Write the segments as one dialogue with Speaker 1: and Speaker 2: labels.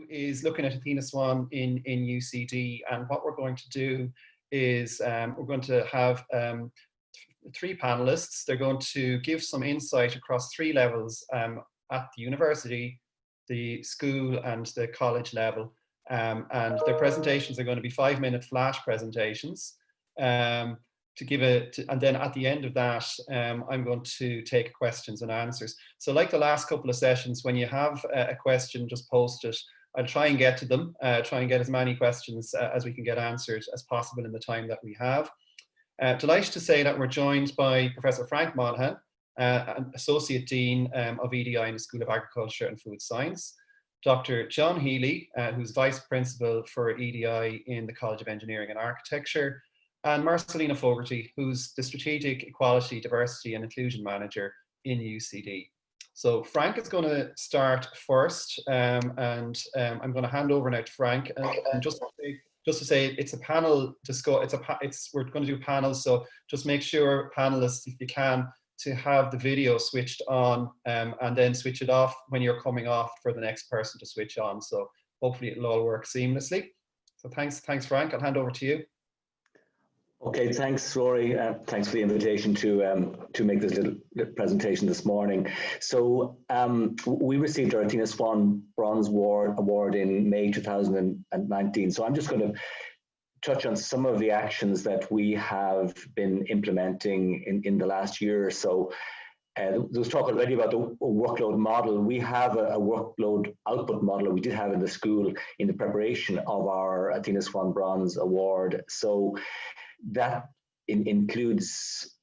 Speaker 1: is looking at Athena Swan in UCD, and what we're going to do is we're going to have three panelists. They're going to give some insight across three levels at the university, the school and the college level. And their presentations are going to be 5-minute flash presentations to give it, and then at the end of that, I'm going to take questions and answers. So like the last couple of sessions, when you have a question, just post it. I'll try and get to them, try and get as many questions as we can get answered as possible in the time that we have. Delighted to say that we're joined by Professor Frank Monahan, Associate Dean of EDI in the School of Agriculture and Food Science, Dr. John Healy, who's Vice Principal for EDI in the College of Engineering and Architecture, and Marcellina Fogarty, who's the Strategic Equality, Diversity and Inclusion Manager in UCD. So Frank is going to start first, and I'm going to hand over now to Frank. And just to say, it's a panel discussion. We're going to do panels, so just make sure, panelists, if you can, to have the video switched on, and then switch it off when you're coming off for the next person to switch on. So hopefully it'll all work seamlessly. So thanks, Frank. I'll hand over to you.
Speaker 2: Okay, thanks, Rory. Thanks for the invitation to make this little presentation this morning. So we received our Athena Swan Bronze Award in May 2019. So I'm just going to touch on some of the actions that we have been implementing in the last year or so. There was talk already about the workload model. We have a workload output model we did have in the school in the preparation of our Athena Swan Bronze Award. So that includes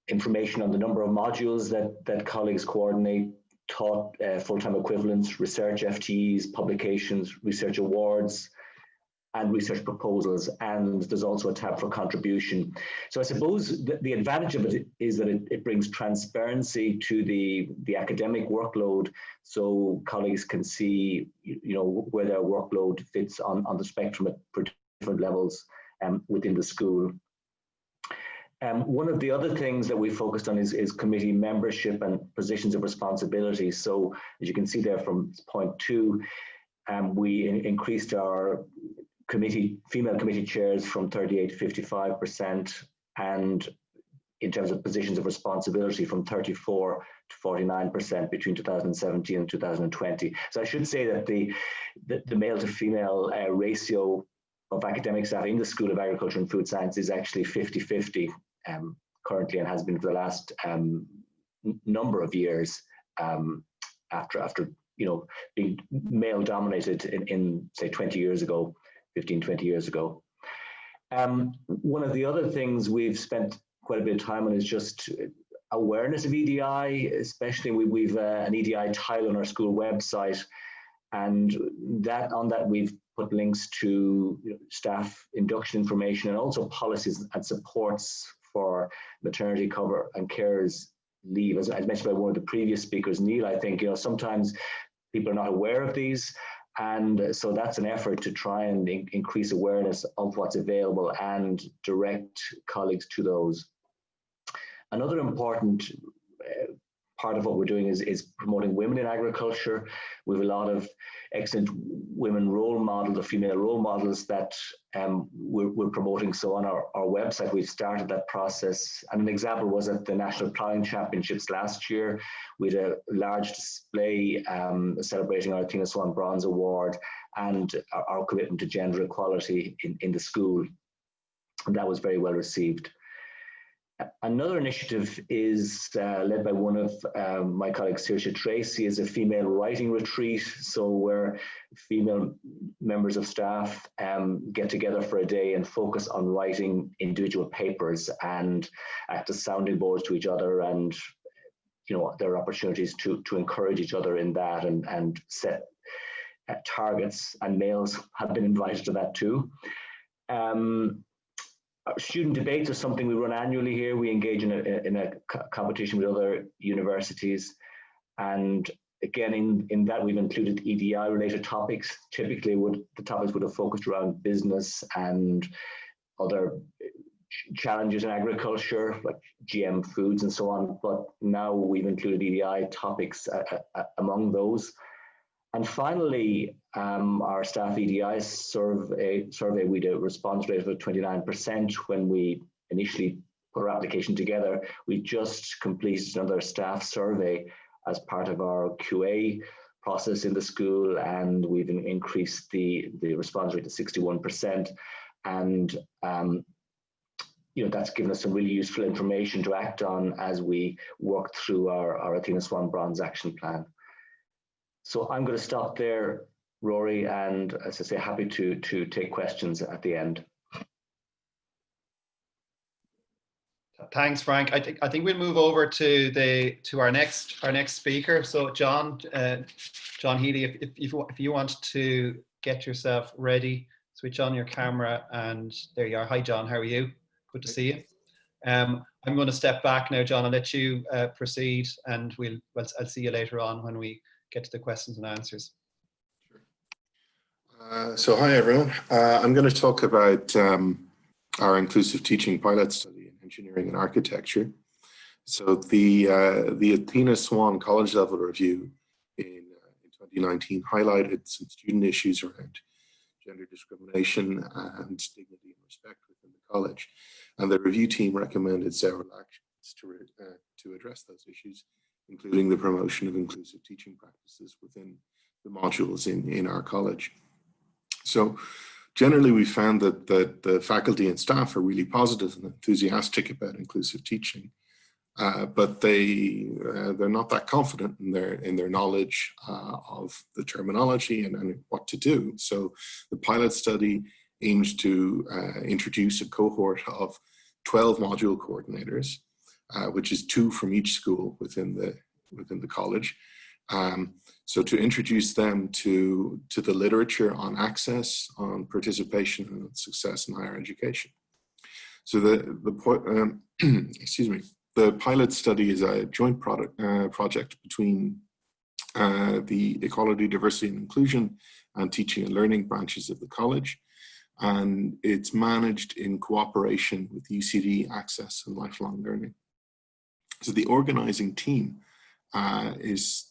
Speaker 2: information on the number of modules that colleagues coordinate, taught, full-time equivalents, research FTEs, publications, research awards, and research proposals. And there's also a tab for contribution. So I suppose the advantage of it is that it brings transparency to the academic workload, so colleagues can see, where their workload fits on the spectrum for different levels within the school. One of the other things that we focused on is committee membership and positions of responsibility. So as you can see there from point 2, we increased our female committee chairs from 38 to 55%, and in terms of positions of responsibility from 34 to 49% between 2017 and 2020. So I should say that the male to female ratio of academic staff in the School of Agriculture and Food Science is actually 50-50 currently, and has been for the last number of years after being male dominated in say 20 years ago, 15-20 years ago. One of the other things we've spent quite a bit of time on is just awareness of EDI, especially we've an EDI tile on our school website, and on that we've put links to staff induction information and also policies and supports for maternity cover and carers leave. As mentioned by one of the previous speakers, Neil, I think sometimes people are not aware of these, and so that's an effort to try and increase awareness of what's available and direct colleagues to those. Another important part of what we're doing is promoting women in agriculture. We have a lot of excellent women role models, or female role models, that we're promoting. So on our website, we've started that process. And an example was at the National Ploughing Championships last year. We had a large display celebrating our Athena Swan Bronze Award and our commitment to gender equality in the school. And that was very well received. Another initiative is led by one of my colleagues, Saoirse Tracy, is a female writing retreat. So where female members of staff get together for a day and focus on writing individual papers and act as sounding boards to each other, and there are opportunities to encourage each other in that and set targets, and males have been invited to that too. Student debates are something we run annually here. We engage in a competition with other universities, and again in that we've included EDI related topics. Typically the topics would have focused around business and other challenges in agriculture like GM foods and so on, but now we've included EDI topics among those. And finally, our staff EDI survey, we did a response rate of 29% when we initially put our application together. We just completed another staff survey as part of our QA process in the school, and we've increased the response rate to 61%. And that's given us some really useful information to act on as we work through our Athena Swan Bronze Action Plan. So I'm going to stop there, Rory, and as I say, happy to take questions at the end.
Speaker 1: Thanks, Frank. I think we'll move over to our next speaker. So John Healy, if you want to get yourself ready, switch on your camera, and there you are. Hi, John. How are you? Good to see you. I'm going to step back now, John, and let you proceed, and I'll see you later on when we get to the questions and answers.
Speaker 3: Sure. So hi, everyone. I'm going to talk about our inclusive teaching pilot study in engineering and architecture. So the Athena Swan college level review in 2019 highlighted some student issues around gender discrimination and dignity and respect within the college. And the review team recommended several actions to address those issues, including the promotion of inclusive teaching practices within the modules in our college. So generally, we found that the faculty and staff are really positive and enthusiastic about inclusive teaching, but they're not that confident in their knowledge of the terminology and what to do. So the pilot study aims to introduce a cohort of 12 module coordinators, which is 2 from each school within the college. So to introduce them to the literature on access, on participation and success in higher education. So the pilot study is a joint project between the Equality, Diversity and Inclusion and Teaching and Learning branches of the college. And it's managed in cooperation with UCD, Access and Lifelong Learning. So the organizing team is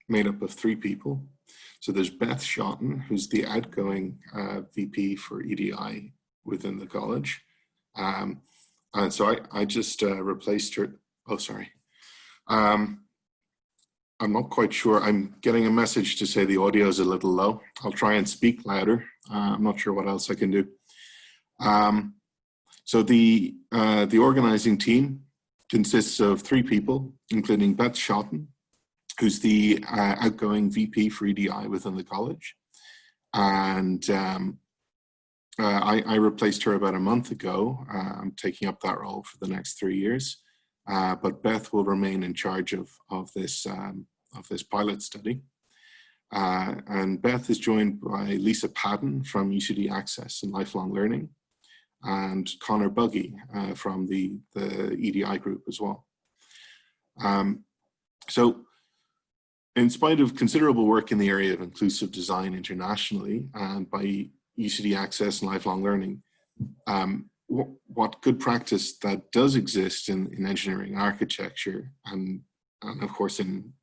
Speaker 3: made up of 3 people. So there's Beth Shotton, who's the outgoing VP for EDI within the college. And so I just replaced her. Oh, sorry. I'm not quite sure. I'm getting a message to say the audio is a little low. I'll try and speak louder. I'm not sure what else I can do. So the organizing team consists of 3 people, including Beth Shotton, who's the outgoing VP for EDI within the college. And I replaced her about a month ago. I'm taking up that role for the next 3 years. But Beth will remain in charge of this pilot study. And Beth is joined by Lisa Padden from UCD Access and Lifelong Learning, and Connor Buggy from the EDI group as well. So in spite of considerable work in the area of inclusive design internationally and by UCD Access and Lifelong Learning, what good practice that does exist in engineering and architecture and of course in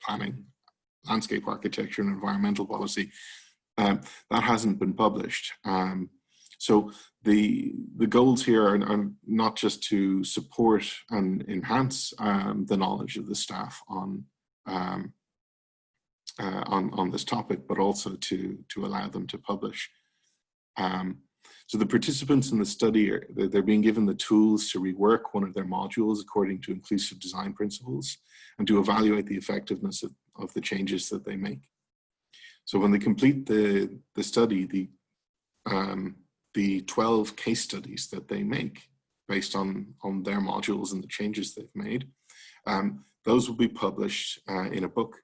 Speaker 3: planning, landscape architecture and environmental policy, that hasn't been published. So the goals here are not just to support and enhance the knowledge of the staff on this topic, but also to allow them to publish. So the participants in the study, they're being given the tools to rework one of their modules according to inclusive design principles and to evaluate the effectiveness of the changes that they make. So when they complete the study, the 12 case studies that they make based on their modules and the changes they've made, those will be published in a book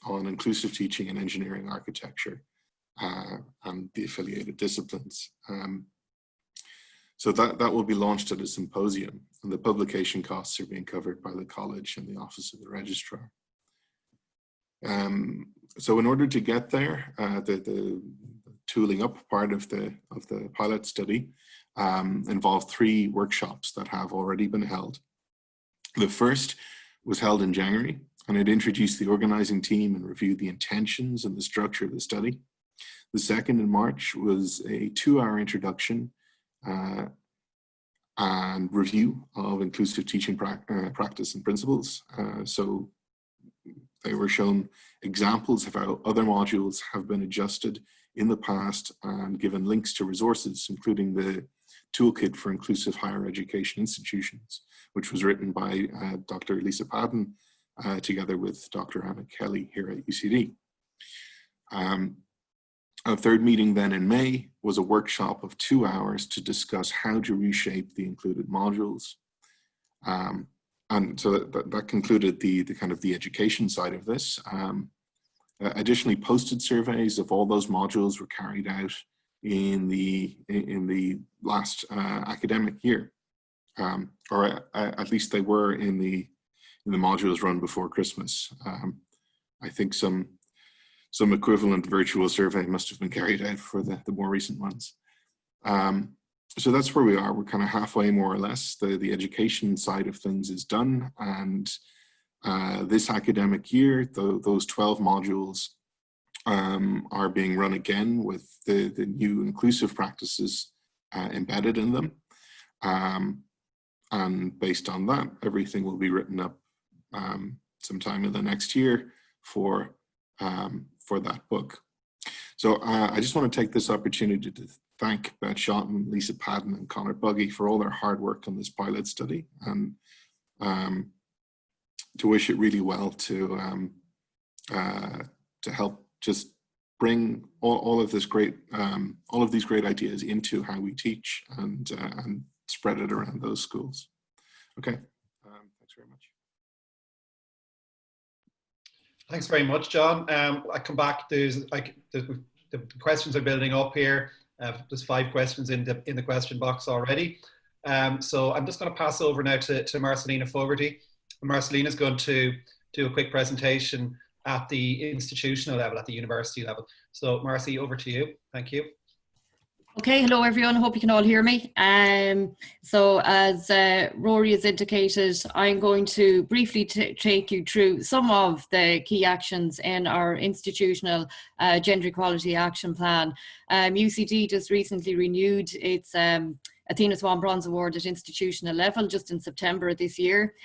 Speaker 3: on inclusive teaching and engineering architecture and the affiliated disciplines. So that will be launched at a symposium, and the publication costs are being covered by the college and the Office of the Registrar. So in order to get there, the tooling up part of the pilot study involved 3 workshops that have already been held. The first was held in January and it introduced the organizing team and reviewed the intentions and the structure of the study. The second in March was a 2-hour introduction and review of inclusive teaching practice and principles. So they were shown examples of how other modules have been adjusted in the past and given links to resources, including the Toolkit for Inclusive Higher Education Institutions, which was written by Dr. Lisa Padden together with Dr. Anna Healy here at UCD. Our third meeting then in May was a workshop of 2 hours to discuss how to reshape the included modules. And so that concluded the kind of the education side of this. Additionally, posted surveys of all those modules were carried out in the last academic year, or at least they were in the modules run before Christmas. I think some equivalent virtual survey must have been carried out for the more recent ones. So that's where we are. We're kind of halfway, more or less. The education side of things is done, and this academic year, those 12 modules are being run again with the new inclusive practices embedded in them. And based on that, everything will be written up sometime in the next year for that book. So I just want to take this opportunity to thank Beth Shotton, Lisa Padden, and Conor Buggy for all their hard work on this pilot study, and to wish it really well to help just bring all of these great ideas into how we teach and spread it around those schools. Okay, thanks very much.
Speaker 1: Thanks very much, John. I come back. The questions are building up here. There's 5 questions in the question box already. So I'm just going to pass over now to Marcellina Fogarty. Marcellina is going to do a quick presentation at the institutional level, at the university level. So Marcy, over to you. Thank you.
Speaker 4: Okay, hello everyone, I hope you can all hear me. So as Rory has indicated, I'm going to briefly take you through some of the key actions in our institutional gender equality action plan. UCD just recently renewed its Athena Swan Bronze Award at institutional level just in September of this year.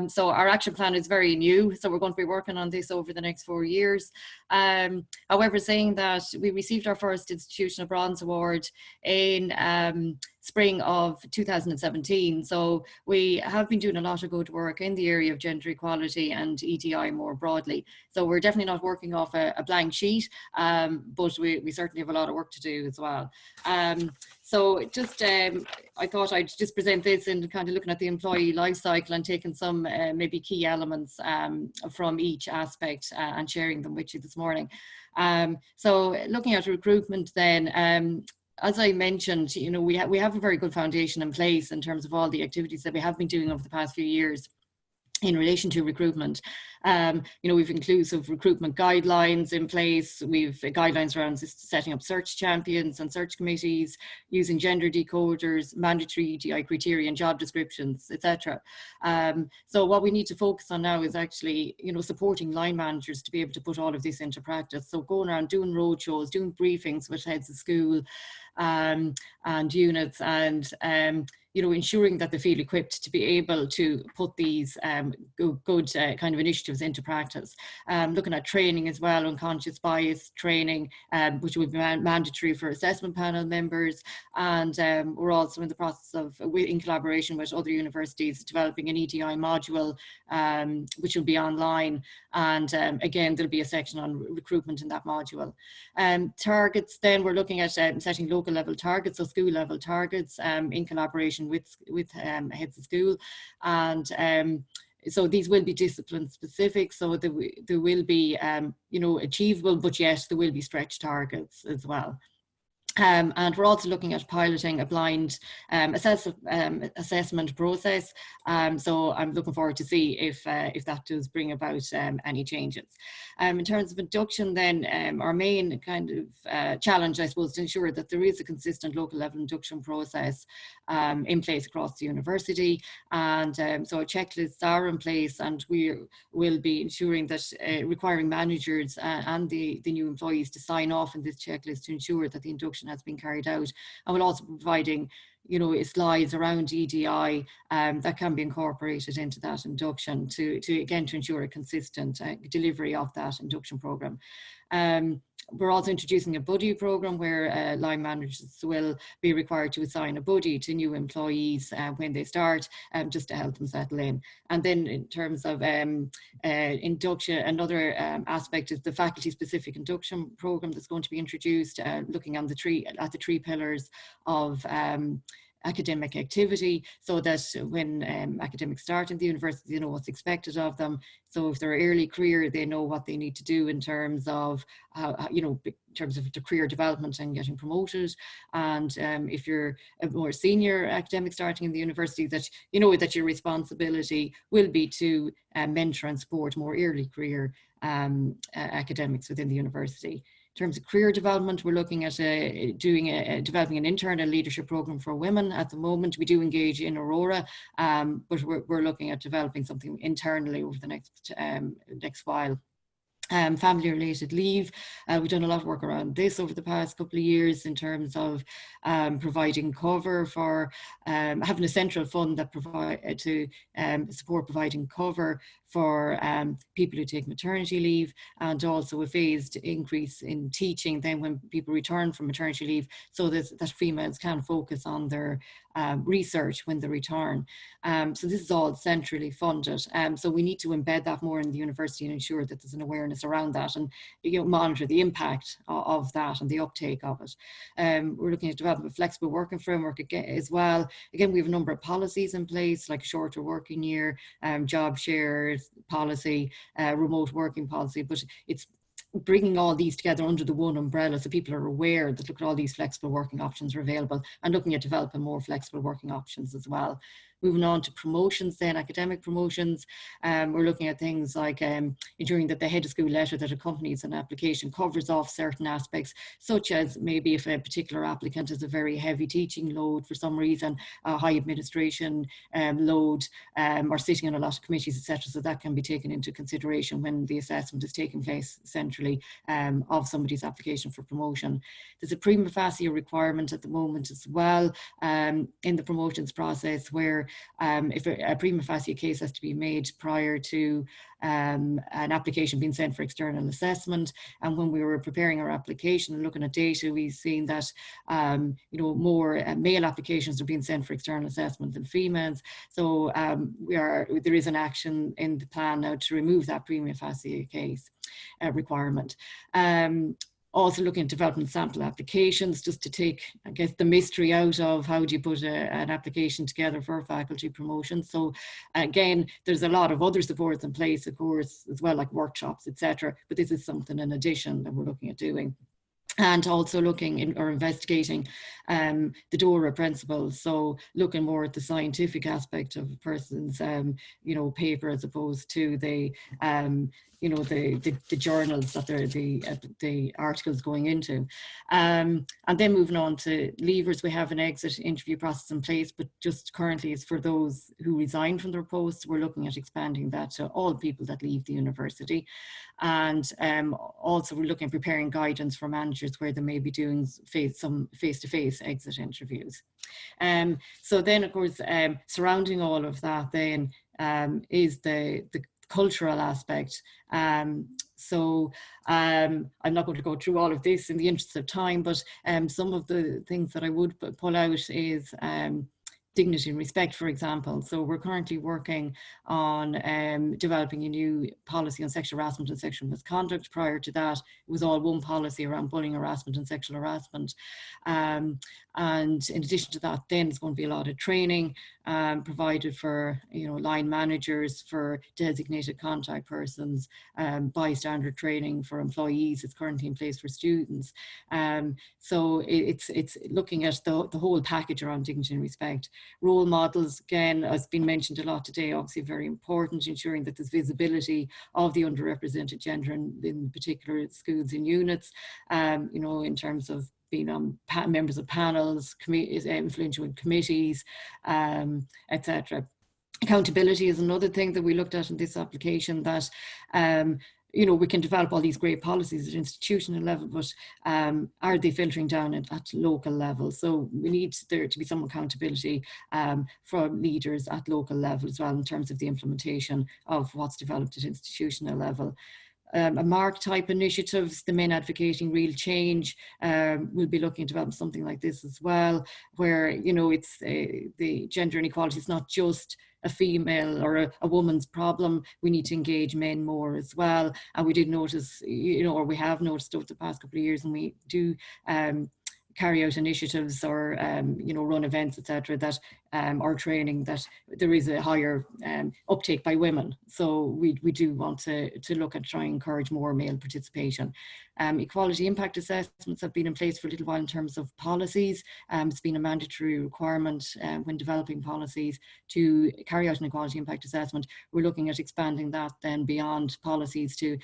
Speaker 4: So our action plan is very new, so we're going to be working on this over the next 4 years. However, saying that, we received our first institutional bronze award in spring of 2017. So we have been doing a lot of good work in the area of gender equality and EDI more broadly. So we're definitely not working off a blank sheet, but we certainly have a lot of work to do as well. So just, I thought I'd just present this and kind of looking at the employee life cycle and taking some maybe key elements from each aspect and sharing them with you this morning. So looking at recruitment then, as I mentioned, you know, we have a very good foundation in place in terms of all the activities that we have been doing over the past few years in relation to recruitment. You know, we've inclusive recruitment guidelines in place. We've guidelines around setting up search champions and search committees, using gender decoders, mandatory EDI criteria and job descriptions, etc. So what we need to focus on now is actually, you know, supporting line managers to be able to put all of this into practice. So going around doing roadshows, doing briefings with heads of school and units, and you know, ensuring that they feel equipped to be able to put these good kind of initiatives into practice. Looking at training as well, unconscious bias training, which will be mandatory for assessment panel members. And we're also in the process of, in collaboration with other universities, developing an EDI module, which will be online. And again, there'll be a section on recruitment in that module. Targets, then we're looking at setting local level targets, so school level targets, in collaboration with heads of school. And so these will be discipline specific, so there will be you know, achievable, but yet there will be stretch targets as well. And we're also looking at piloting a blind assessment process. So I'm looking forward to see if that does bring about any changes. In terms of induction then, our main kind of challenge, I suppose, to ensure that there is a consistent local level induction process in place across the university. And so our checklists are in place, and we will be ensuring that requiring managers and the new employees to sign off on this checklist to ensure that the induction has been carried out. And we'll also be providing, you know, slides around EDI that can be incorporated into that induction to again to ensure a consistent delivery of that induction program. We're also introducing a buddy program where line managers will be required to assign a buddy to new employees when they start, just to help them settle in. And then in terms of induction, another aspect is the faculty-specific induction program that's going to be introduced, looking on the three pillars of academic activity, so that when academics start in the university, they know what's expected of them. So if they're early career, they know what they need to do in terms of in terms of the career development and getting promoted. And if you're a more senior academic starting in the university, that you know that your responsibility will be to mentor and support more early career academics within the university. In terms of career development, we're looking at developing an internal leadership program for women. At the moment, we do engage in Aurora, but we're looking at developing something internally over the next while. Family-related leave. We've done a lot of work around this over the past couple of years in terms of providing cover for having a central fund that provide to support providing cover for people who take maternity leave, and also a phased increase in teaching then when people return from maternity leave, so that females can focus on their research when they return. So this is all centrally funded. So we need to embed that more in the university and ensure that there's an awareness around that, and monitor the impact of that and the uptake of it. We're looking at developing a flexible working framework as well. Again, we have a number of policies in place, like a shorter working year, job shares policy, remote working policy, but it's bringing all these together under the one umbrella so people are aware that look at all these flexible working options are available, and looking at developing more flexible working options as well. Moving on to promotions then, academic promotions, we're looking at things like ensuring that the head of school letter that accompanies an application covers off certain aspects, such as maybe if a particular applicant has a very heavy teaching load for some reason, a high administration load, or sitting on a lot of committees, etc. So that can be taken into consideration when the assessment is taking place centrally of somebody's application for promotion. There's a prima facie requirement at the moment as well in the promotions process, where if a prima facie case has to be made prior to an application being sent for external assessment. And when we were preparing our application and looking at data, we've seen that more male applications are being sent for external assessment than females. So there is an action in the plan now to remove that prima facie case requirement. Also looking at development sample applications, just to take, I guess, the mystery out of how do you put an application together for faculty promotion. So again, there's a lot of other supports in place, of course, as well, like workshops, etc. But this is something in addition that we're looking at doing. And also looking or investigating the DORA principles, so looking more at the scientific aspect of a person's paper, as opposed to the journals that the articles going into. And then moving on to leavers, we have an exit interview process in place, but just currently it's for those who resign from their posts. We're looking at expanding that to all people that leave the university. And also we're looking at preparing guidance for managers where they may be doing some face-to-face exit interviews. So then, of course, surrounding all of that then is the cultural aspect. So I'm not going to go through all of this in the interest of time, but some of the things that I would pull out is dignity and respect, for example. So we're currently working on developing a new policy on sexual harassment and sexual misconduct. Prior to that, it was all one policy around bullying, harassment and sexual harassment. And in addition to that, then there's going to be a lot of training provided for, you know, line managers, for designated contact persons, bystander training for employees. It's currently in place for students. So it's looking at the whole package around dignity and respect. Role models, again, has been mentioned a lot today, obviously very important, ensuring that there's visibility of the underrepresented gender in particular schools and units, you know, in terms of being on members of panels, influential in committees, etc. Accountability is another thing that we looked at in this application, that you know, we can develop all these great policies at institutional level, but are they filtering down at local level? So we need there to be some accountability from leaders at local level as well, in terms of the implementation of what's developed at institutional level. A MARC type initiatives, the men advocating real change, we'll be looking to develop something like this as well, where, you know, it's the gender inequality is not just a female or a woman's problem. We need to engage men more as well. And we did notice, you know, or we have noticed over the past couple of years, and we do carry out initiatives or you know, run events, etc., that or training, that there is a higher uptake by women. So we do want to look at trying to encourage more male participation. Equality impact assessments have been in place for a little while in terms of policies. It's been a mandatory requirement when developing policies to carry out an equality impact assessment. We're looking at expanding that then beyond policies to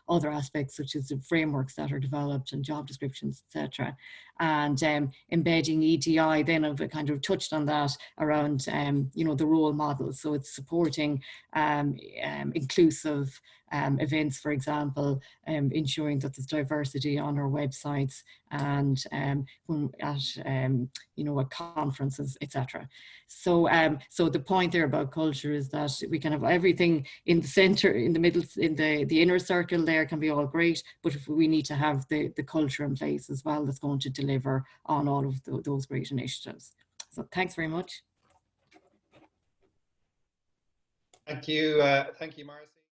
Speaker 4: other aspects, such as the frameworks that are developed and job descriptions, etc. And embedding EDI, then I've kind of touched on that around you know, the role models. So it's supporting inclusive events, for example, ensuring that there's diversity on our websites and you know, at conferences, etc. So so the point there about culture is that we can have everything in the center, in the middle, in the inner circle there can be all great, but if we need to have the culture in place as well that's going to deliver on all of those great initiatives. So thanks very much.
Speaker 1: Thank you, Marcy.